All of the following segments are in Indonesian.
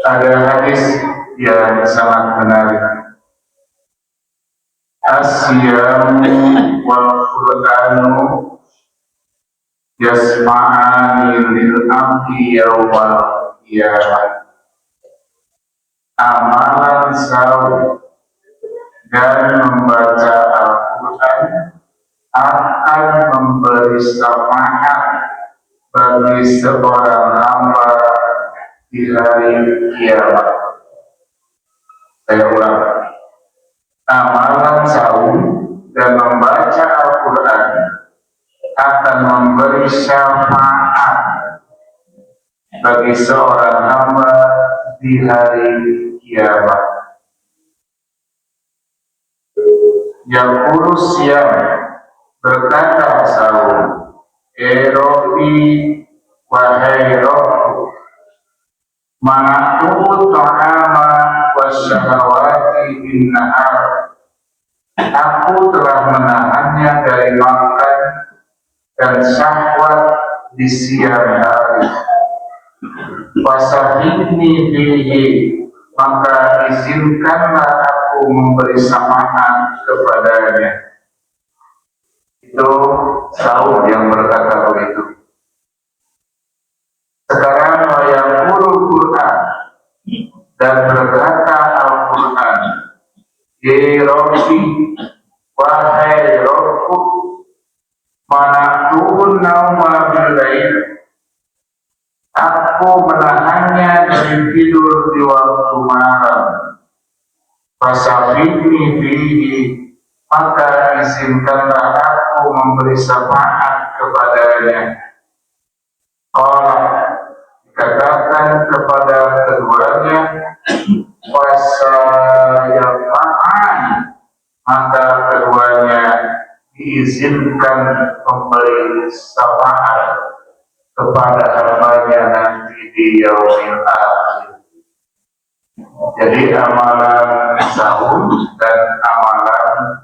Ada hadis yang sangat menarik. Asyamu wal Qur'anu yasma'ani lil abdi yawmal qiyamah. Amalan saum dan membaca Al-Quran akan memberi syafaat bagi seorang hamba di hari kiamat. Saya ulang. Amalan saum dan membaca Al-Quran akan memberi syafaat bagi seorang hamba di hari kiamat. Yaqulu Siyam, berkata saum, Erofi wahai Robku, mana'tu ta'ama wa syahawati bin nahar. Aku telah menahannya dari makan dan syahwat di siang hari. Wasahibni bihi, maka izinkanlah aku memberi syafaat kepadanya. Itu saum yang berkata begitu. Sekarang wayaqulul Quran, dan berkata Al-Quran, Ya Rabbi, wahai Rabbku, mana'tu'un nauma bil-lail, aku menahannya dari tidur di waktu malam. Fasafidni bihi, maka izinkanlah aku memberi syafaat kepadanya. Qala, dikatakan kepada keduanya, wasayafa'an, maka keduanya diizinkan memberi syafaat kepada hambanya nanti di yaumil akhir. Jadi amalan saum dan amalan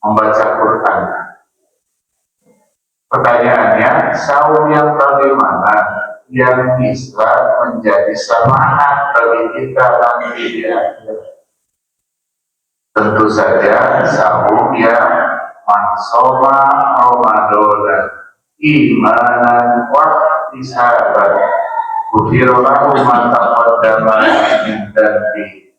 membaca Quran. Pertanyaannya, saum yang bagaimana yang bisa menjadi syafaat bagi kita nanti di akhir? Tentu saja saum yang mansoma Ramadan imanan wa ihtisaban ghufira lahu ma taqaddama min dhanbi.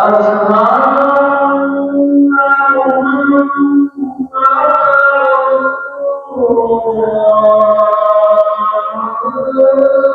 Assalamualaikum warahmatullahi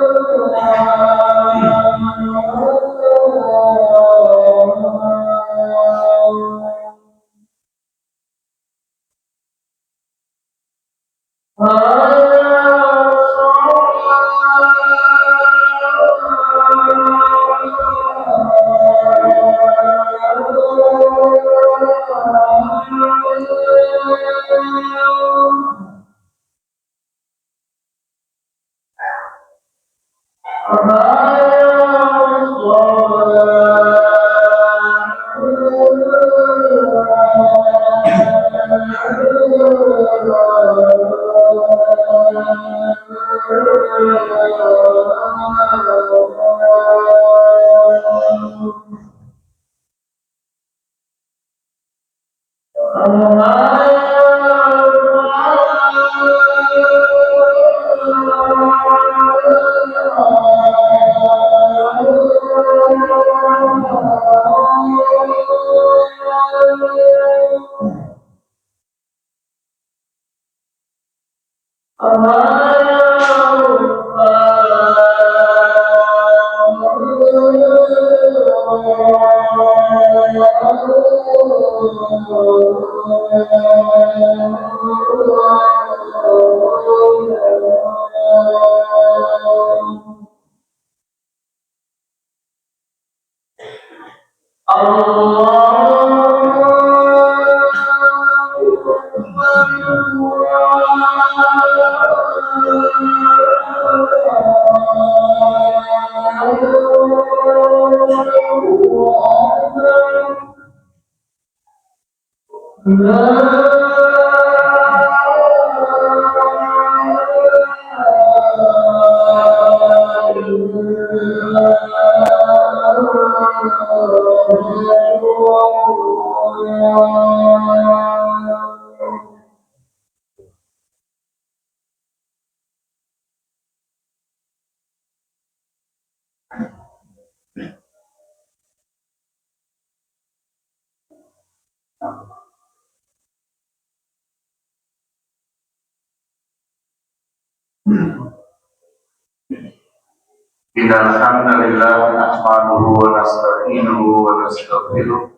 Alhamdulillah nahmaduhu wa nasta'inuhu wa nastaghfiruh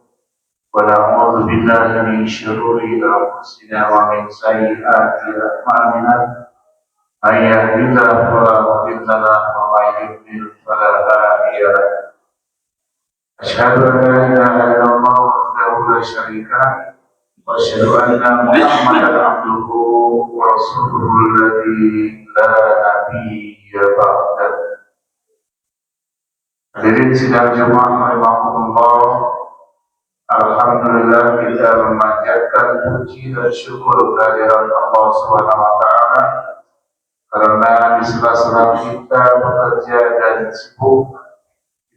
wa na'udzu billahi min syururi anfusina wa min sayyiati a'malina may yahdihillahu fala mudilla lahu wa may yudlil fala hadiya lahu asyhadu an la ilaha illallah wahdahu la syarika lahu wa asyhadu anna Muhammadan abduhu wa rasuluhu alladzi la nabiyya ba'dahu. Hadirin sidang Jumat rahimakumullah, alhamdulillah kita memanjatkan puji dan syukur kehadirat Allah Subhanahu wa taala karena di sela-sela kita bekerja dan sibuk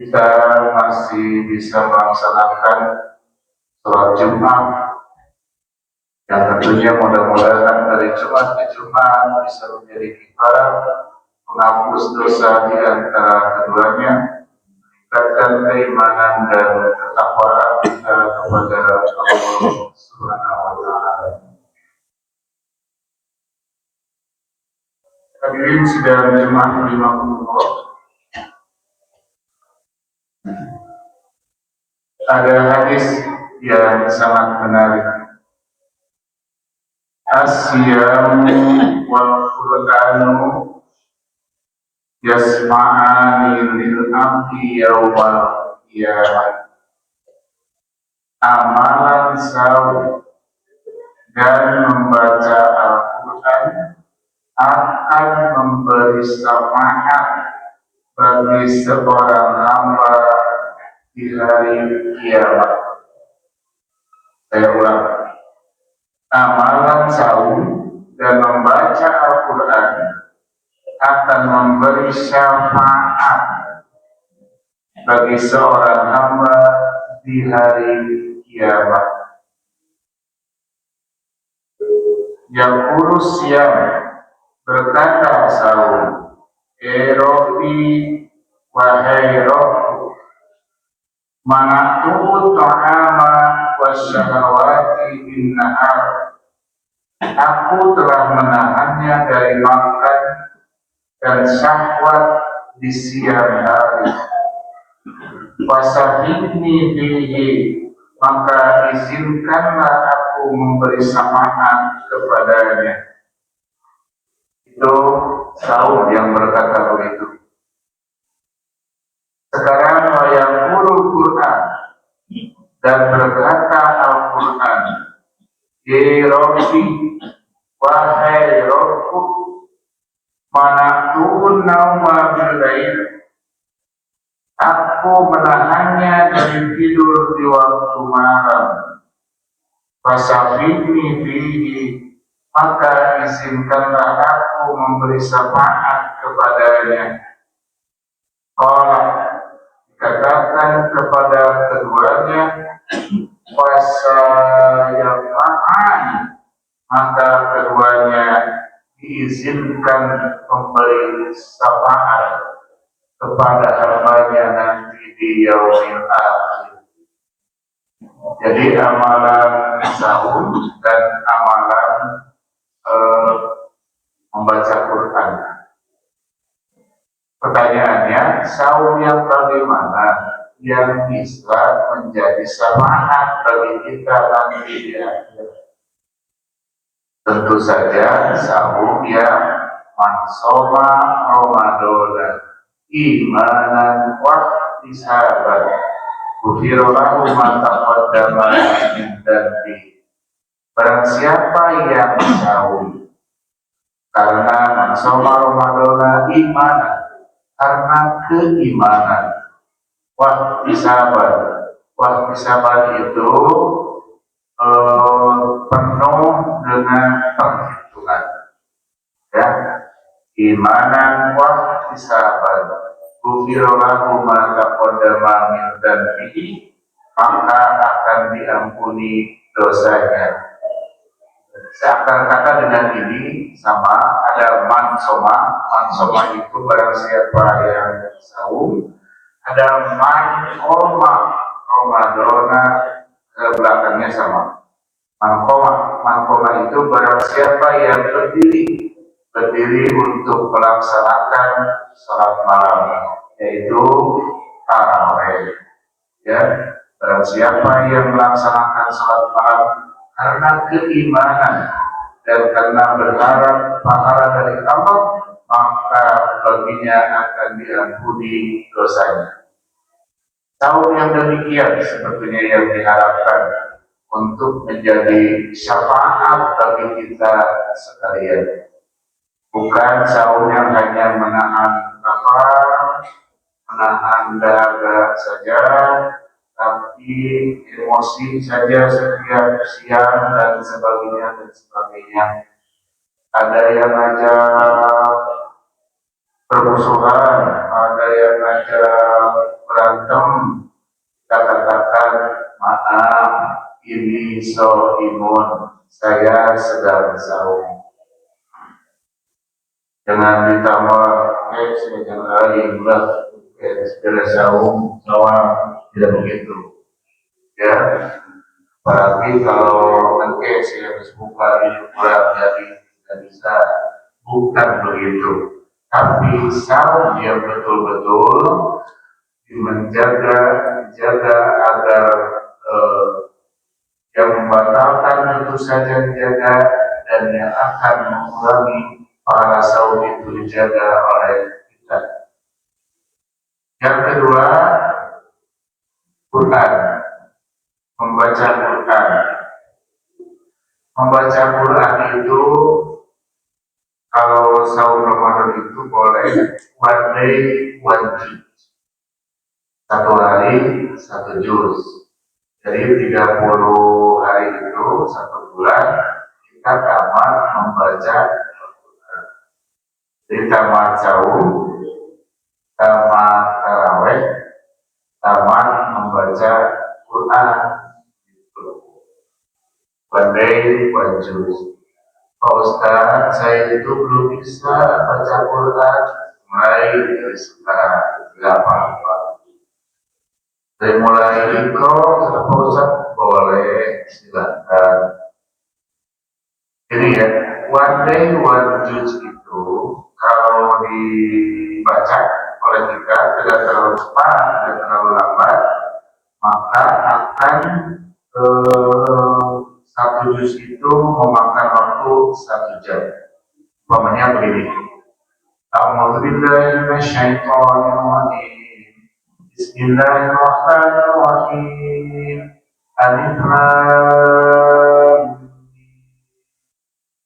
kita masih bisa melaksanakan sholat Jumat yang tentunya mudah-mudahan dari Jumat ke Jumat bisa menjadi kifarat penghapus dosa di antara keduanya, meningkatkan keimanan dan ketakwaan kita kepada Allah Subhanahu wa taala. Hadirin sidang jemaah rahimakumullah, ada hadis yang sangat menarik. As-siyamu wal Qur'anu yasma'ani lil abdi yawmal qiyamah. Amalan sahur dan membaca Al-Quran akan memberi syafaat bagi seorang hamba di hari kiamat. Saya ulang, amalan sahur dan membaca Al-Quran akan memberi syafaat bagi seorang hamba di hari kiamat. Yaqulu siyam, berkata sahur, Erofi wahai Robku, mana'tu ta'ama wasyahawati bin nahar, aku telah menahannya dari makan dan syahwat di siang hari. Wasahibni bihi, maka izinkanlah aku memberi syafaat kepadanya. Itu Saud yang berkata begitu. Sekarang wayaqulul Quran, dan berkata Al-Quran, Ya Rabbi, wahai Rabbku, mana'tu'un nauma bil-lail, Aku menahannya dari tidur di waktu malam. Fasafini fihi, maka izinkanlah aku memberi syafaat kepadanya. Qala, dikatakan kepada keduanya, fasayafa'an, maka keduanya diizinkan memberi syafaat kepada hambanya nanti di yaumil akhir. Jadi amalan sahur dan amalan membaca Quran. Pertanyaannya, sahur yang bagaimana yang bisa menjadi syafaat bagi kita nanti di akhir? Tentu saja sahur yang mansoma Ramadan imanan wa ihtisaban ghufira ma taqaddama min dzambi. Barang siapa yang sahur karena mansoma Ramadan imanan, karena keimanan, wa ihtisaban itu penuh dengan perhitungan, ya, imanan wa ihtisaban ghufira lahu ma taqaddama min dzambihi, maka akan diampuni dosanya. Seakan-akan dengan ini sama, ada mansoma itu barang siapa yang sahur, ada mankoma Ramadana ke belakangnya sama. Mankoma itu barang siapa yang berdiri untuk melaksanakan salat malam, yaitu tarawih. Ya, barang siapa yang melaksanakan salat malam karena keimanan dan karena berharap pahala dari Allah, maka baginya akan diampuni dosanya. Tahun yang demikian sebetulnya yang diharapkan untuk menjadi syafaat bagi kita sekalian. Bukan sahur yang hanya menahan lapar, menahan dahaga saja, tapi emosi saja setiap siang dan sebagainya. Ada yang ngajak permusuhan, ada yang ngajak berantem. Kita katakan, maaf, ini imun, saya sedang sahur. Jangan ditambah, saya jangan lagi bulat, segera sahur, tidak begitu. Ya, apalagi kalau nanti saya harus buka di bulan, jadi tidak bisa, bukan begitu. Tapi sahur yang betul-betul menjaga agar yang membatalkan tentu saja dijaga, dan yang akan mengurangi pahala sahur itu dijaga oleh kita. Yang kedua, Quran, membaca Quran. Membaca Quran itu kalau sahur Ramadan itu boleh one day one juz, satu hari satu juz. Jadi 30 hari itu satu bulan kita tamat membaca Quran. Jadi tamat sahur, tamat taraweh, tamat membaca Quran. One day one juz. Pak Ustaz, saya itu belum bisa baca Quran. Mulai dari sekarang, tidak apa-apa. Dari mulai Iqra, Pak Ustaz, boleh, silakan. Jadi ya, one day one juz itu kalau dibaca oleh kita tidak terlalu cepat, tidak terlalu lambat, maka akan satu juz itu memakan waktu 1 jam. Umpamanya begini. A'udzubillahi minasyaitonir rajim. Bismillahirrahmanirrahim. Alif lam mim.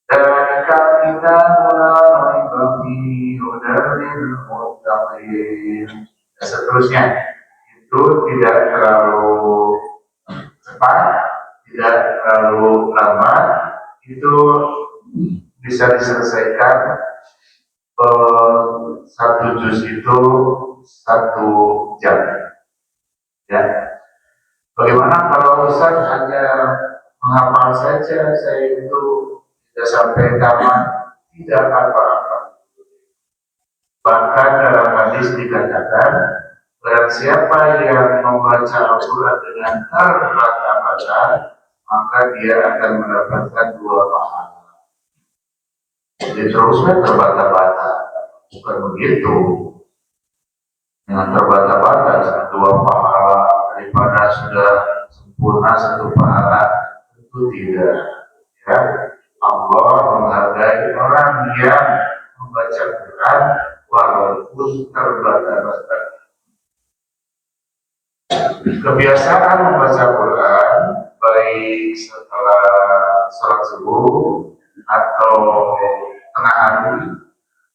Dzalikal kitabu la raiba fihi hudan lil muttaqin. seterusnya. Itu tidak terlalu cepat, tidak terlalu lambat, itu bisa diselesaikan. Satu juz itu 1 jam. Ya. Bagaimana kalau Ustaz hanya menghafal saja, saya itu tidak sampai tamat, tidak apa-apa. Bahkan dalam hadis dikatakan, barang siapa yang membaca Al-Quran dengan terbata-bata, maka dia akan mendapatkan 2 pahala. Jadi terusnya terbata-bata, bukan begitu. Dengan terbata-bata 2 pahala daripada sudah sempurna 1 pahala, itu tidak. Ya, Allah menghargai orang yang membaca Quran walaupun terbata-bata. Kebiasaan membaca Quran baik setelah sholat subuh atau tengah hari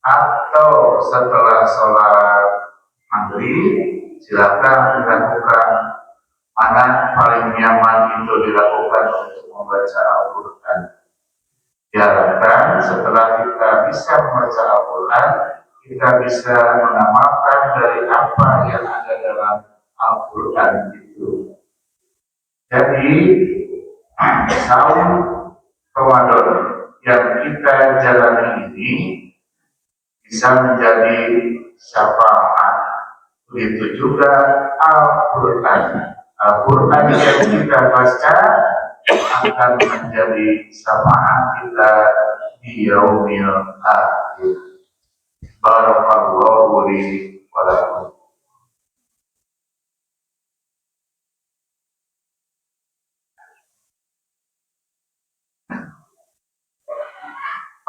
atau setelah sholat maghrib, silakan dilakukan. Mana paling nyaman itu dilakukan untuk membaca Al-Quran. Diharapkan setelah kita bisa membaca Al-Quran, kita bisa mengamalkan dari apa yang ada dalam Al-Quran itu. Jadi saum Ramadan yang kita jalani ini bisa menjadi syafaat. Begitu juga Al-Quran. Al-Quran yang kita baca akan menjadi syafaat kita di yaumil akhir. Barakallahu li wa lakum.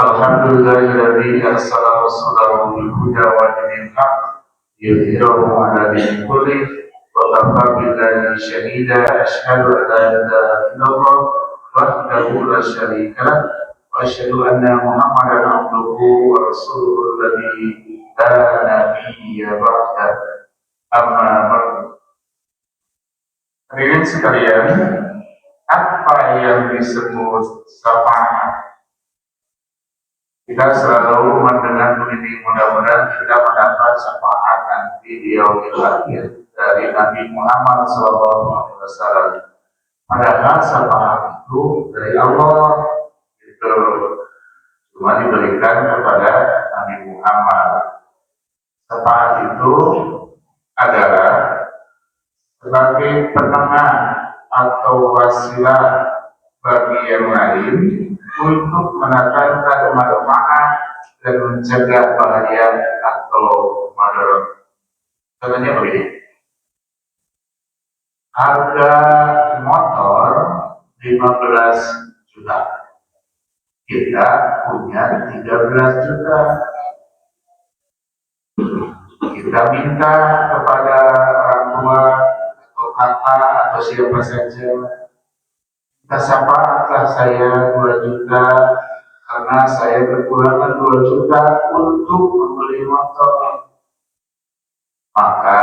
Alhamdulillahilladzi arsala rasulahu bil huda wa dinil haqq yudhhirahu 'ala dini kullih wa kafa billahi shahida asyhadu an la ilaha illallah wahdahu la syarika lah wa asyhadu anna Muhammadan abduhu wa rasuluhu alladzi la nabiyya ba'dahu. Amma ba'du. Hadirin sekalian, apa yang disebut syafaat? Kita selalu mendengar begini, mudah-mudahan kita mendapat syafaat nanti di yaumil akhir dari Nabi Muhammad SAW. Padahal syafaat itu dari Allah, itu cuma diberikan kepada Nabi Muhammad. Syafaat itu adalah sebagai penengah atau wasilah bagi yang lain untuk mendatangkan manfaat dan mencegah bahaya atau madarat. Contohnya begini, harga motor 15 juta, kita punya 13 juta. Kita minta kepada orang tua atau kakak atau siapa saja, kita syafaatlah saya 2 juta karena saya kekurangan 2 juta untuk membeli motor. Maka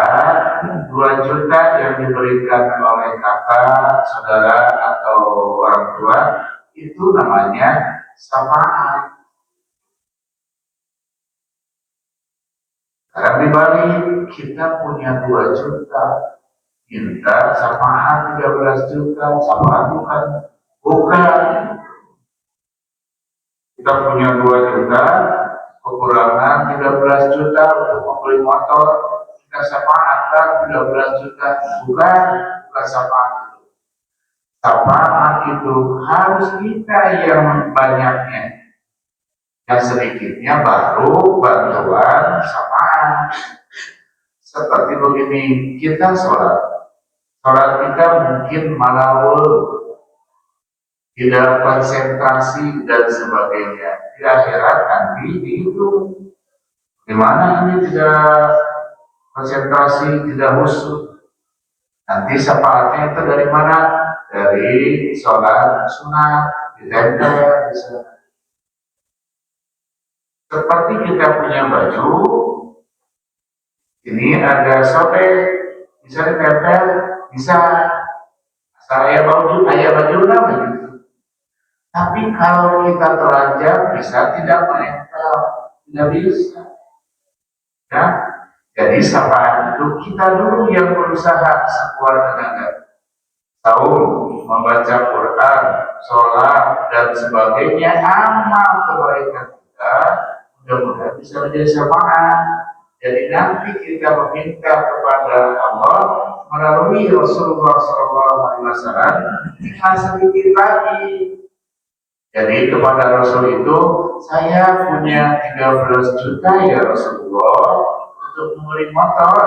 2 juta yang diberikan oleh kakak, saudara atau orang tua itu namanya syafaat. Karena dibalik kita punya 2 juta, minta syafaat 13 juta, syafaat bukan. Kita punya 2 juta, kekurangan 13 juta untuk membeli motor, kita syafaatkan 13 juta, bukan syafaat itu. Syafaat itu harus kita yang banyaknya, yang sedikitnya baru bantuan syafaat. Seperti begini, kita sholat kita mungkin malawul, tidak konsentrasi dan sebagainya. Di akhirat nanti dihitung. Dimana ini tidak konsentrasi, tidak khusyuk. Nanti syafaatnya itu dari mana? Dari sholat sunat, ditempel di sana. Seperti kita punya baju, Ini agak sobek, bisa ditempel, bisa. Saya baju begitu. Tapi kalau kita telanjang bisa tidak menempel, tidak bisa. Ya, jadi sapaan itu kita dulu yang berusaha sekuat tenaga. Saum, membaca Quran, sholat dan sebagainya, amal kebaikan kita mudah-mudahan bisa menjadi syafaat. Jadi nanti kita meminta kepada Allah melalui Rasulullah SAW kita sedikit lagi. Jadi kepada Rasul itu, saya punya 13 juta ya Rasulullah untuk membeli motor.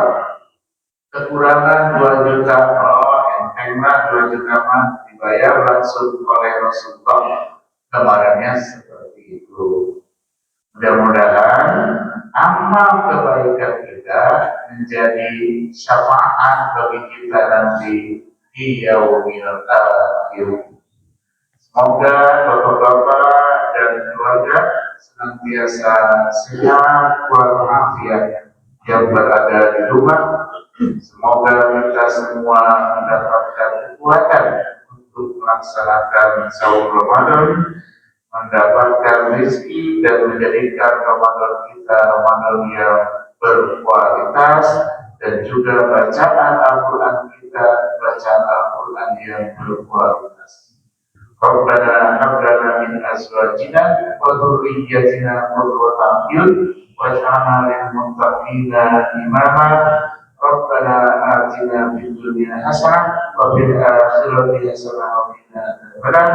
Kekurangan 2 juta, oh entenglah 2 juta mah dibayar langsung oleh Rasulullah. Kemarinnya seperti itu. Mudah-mudahan amal kebaikan kita menjadi syafaat bagi kita nanti di yaumil akhir. Semoga bapak-bapak dan keluarga senantiasa sehat walafiat yang berada di rumah. Semoga kita semua mendapatkan kekuatan untuk melaksanakan saum Ramadan, mendapatkan rezeki dan menjadikan Ramadan kita Ramadan yang berkualitas, dan juga bacaan Al-Quran kita bacaan Al-Quran yang berkualitas. Rabbana hab lana min azwajina wa dhurriyyatina qurrata a'yun waj'alna lil muttaqina imama. Rabbana atina fid dunya hasanah wa fil akhirati hasanah wa qina adzabannar.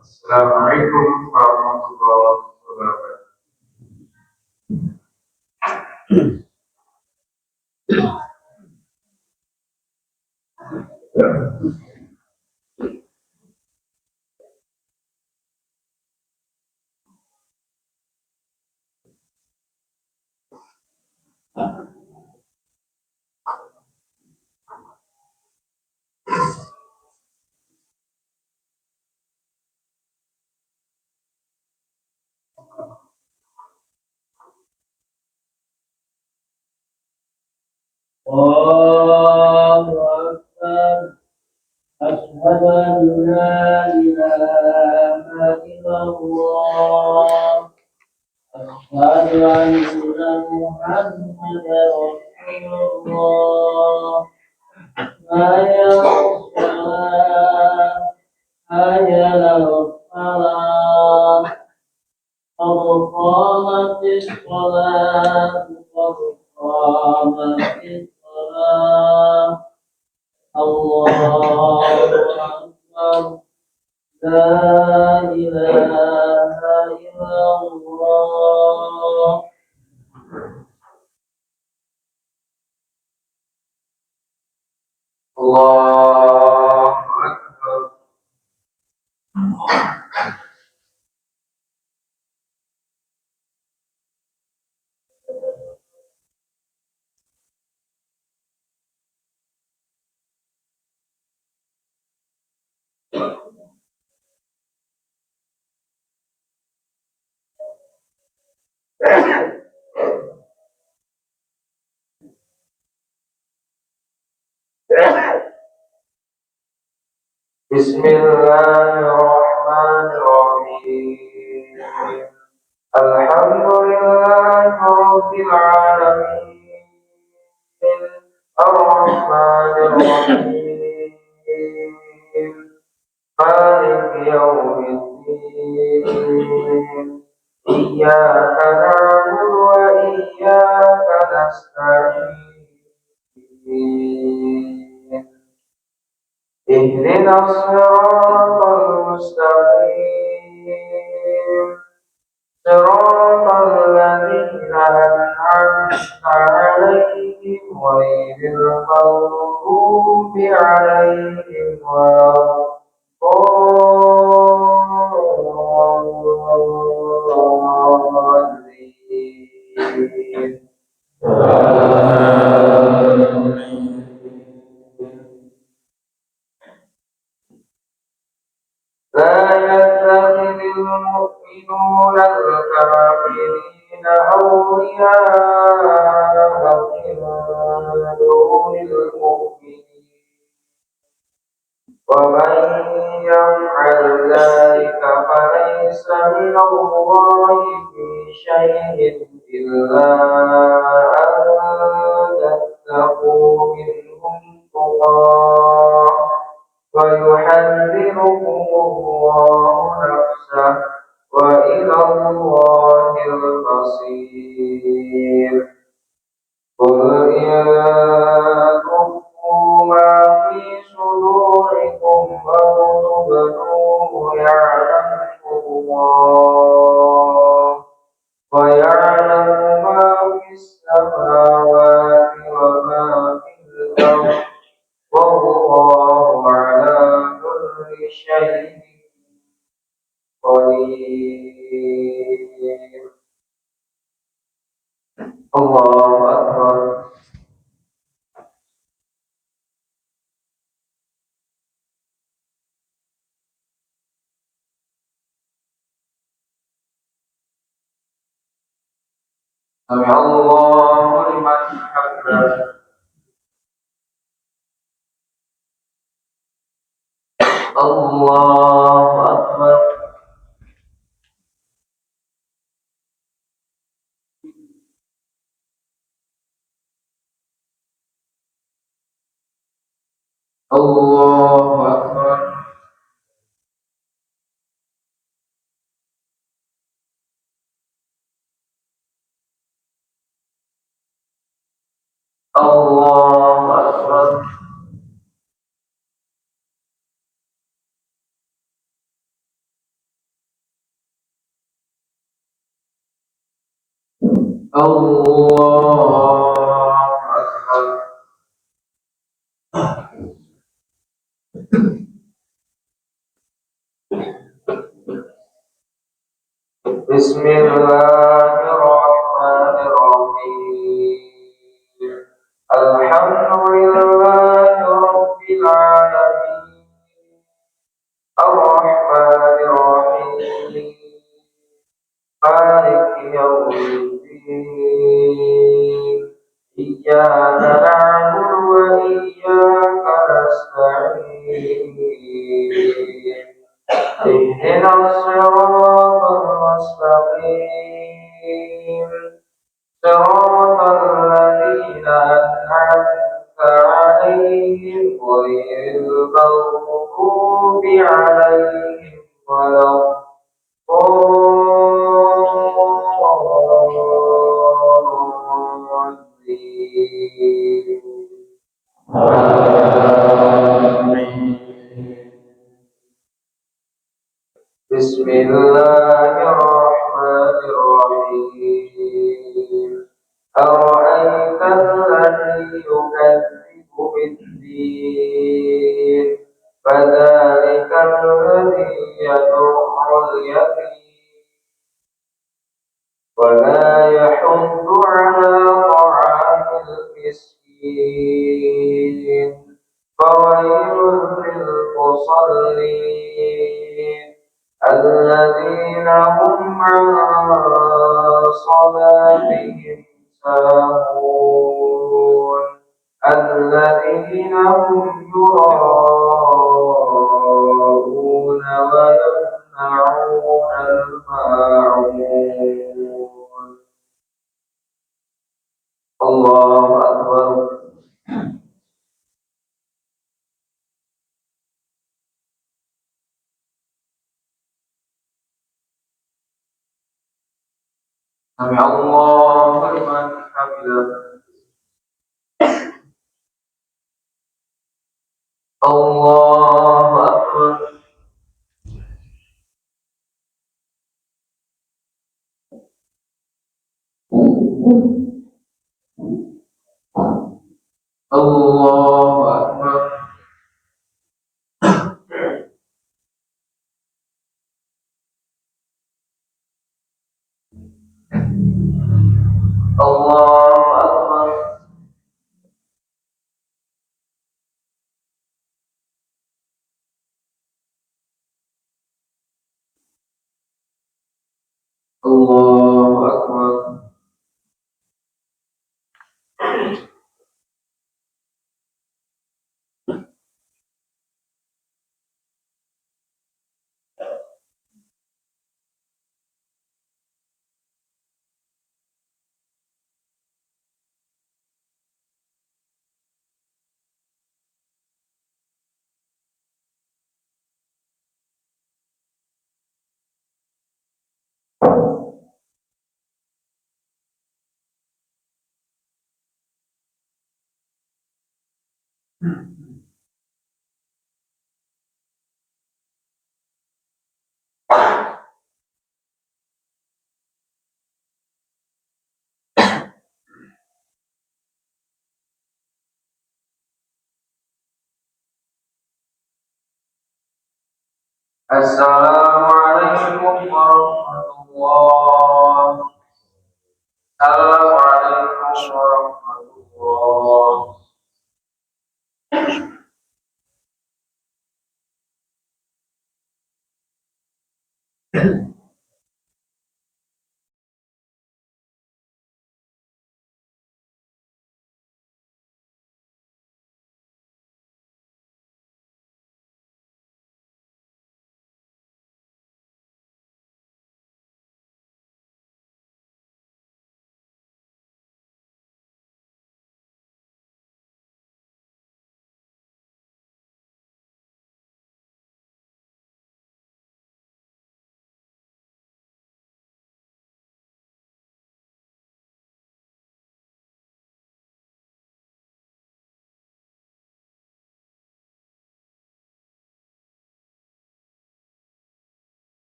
Assalamualaikum warahmatullahi wabarakatuh. Allahu Akbar. Asyhadu an la ilaha illallah. Asyhadu anna Muhammadar Rasulullah. Hayya 'alas-shalah, hayya 'alas-falah. Qad qamatis shalah, qad qamatis shalah. Allahu Akbar. La ilaha illallah. Allahu Akbar. Bismillahirrahmanirrahim. Alhamdulillahi rabbil alamin. Ar-Rahmanir-Rahim. Maliki yaumiddin. Iyyaka na'budu wa iyyaka nasta'in. اهدنا الصراط المستقيم صراط الذين أنعمت عليهم غير المغضوب عليهم ولا الضالين. لا يتخذ المؤمنون الكافرين أولياء من ومن يفعل ذلك فليس من الله في شيء إلا أن تتقوا منهم تقاه ويحذركم الله نفسه وإلى الله المصير قل إن تخفوا ما في صدوركم أو تبدوه يعلمه الله ويعلم ما في السماوات وما في الأرض والله على كل شيء قدير. الله أكبر. سمع الله لمن حمده. الله أكبر. الله أكبر. الله أكبر. الله أكبر. بسم الله الرحمن الرحيم الحمد لله رب العالمين الرحمن الرحيم مالك يوم الدين إياك نعبد وإياك نستعين اهدنا الصراط المستقيم صراط الذين أنعمت عليهم غير المغضوب عليهم ولا الضالين. آمين. بسم الله الرحمن الرحيم أرأيت الذي يكذب بالدين فذلك الذي يدع اليتيم ولا يحض على طعام المسكين فويل للمصلين الذين هم عن صلاتهم ساهون الذين هم يراءون ويمنعون الماعون. الله أكبر. سمع الله لمن حمده. الله أكبر. الله أكبر. الله أكبر. الله أكبر. Assalamualaikum warahmatullahi